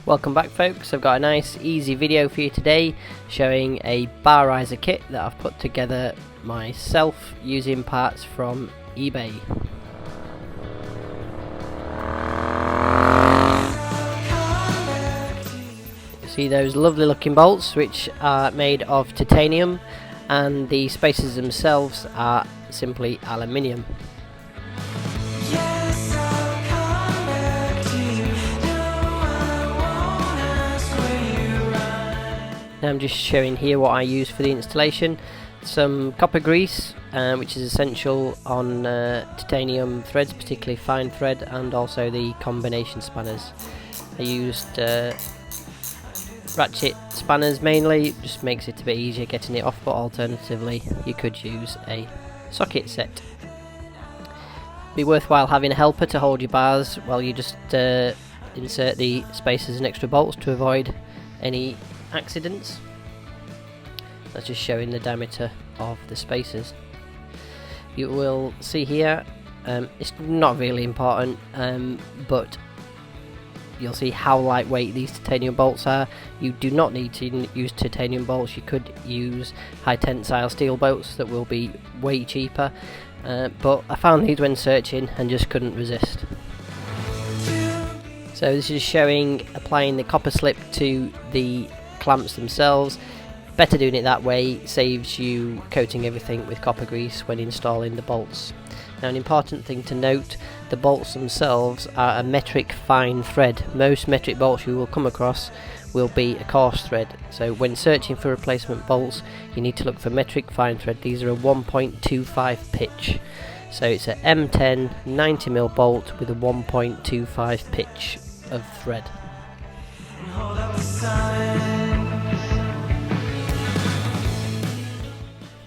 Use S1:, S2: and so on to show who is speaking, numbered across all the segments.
S1: Welcome back folks, I've got a nice easy video for you today showing a bar riser kit that I've put together myself using parts from eBay. You see those lovely looking bolts which are made of titanium, and the spacers themselves are simply aluminium. Now I'm just showing here what I use for the installation. Some copper grease, which is essential on titanium threads, particularly fine thread, and also the combination spanners. I used ratchet spanners mainly, just makes it a bit easier getting it off, but alternatively you could use a socket set. Be worthwhile having a helper to hold your bars while you just insert the spacers and extra bolts to avoid any accidents. That's just showing the diameter of the spacers. You will see here, it's not really important, but you'll see how lightweight these titanium bolts are. You do not need to use titanium bolts. You could use high tensile steel bolts that will be way cheaper, but I found these when searching and just couldn't resist. So this is showing applying the copper slip to the clamps themselves. Better doing it that way, saves you coating everything with copper grease when installing the bolts. Now an important thing to note, the bolts themselves are a metric fine thread. Most metric bolts you will come across will be a coarse thread, so when searching for replacement bolts you need to look for metric fine thread. These are a 1.25 pitch, so it's a M10 90mm bolt with a 1.25 pitch of thread.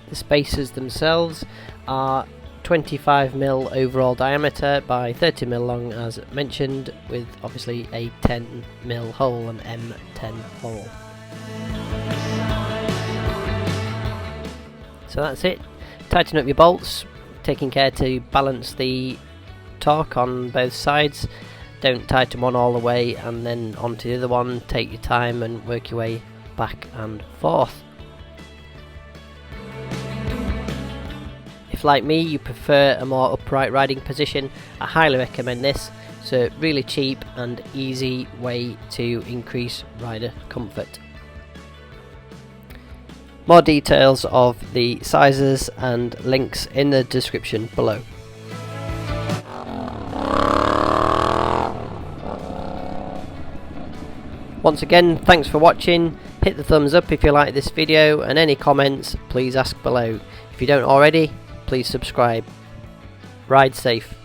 S1: The spacers themselves are 25mm overall diameter by 30mm long as mentioned, with obviously a 10mm hole, an M10 hole. So that's it. Tighten up your bolts, taking care to balance the torque on both sides. Don't tighten one all the way and then onto the other one. Take your time and work your way back and forth. If like me you prefer a more upright riding position, I highly recommend this. It's a really cheap and easy way to increase rider comfort. More details of the sizes and links in the description below. Once again, thanks for watching. Hit the thumbs up if you like this video, and any comments please ask below. If you don't already, please subscribe. Ride safe.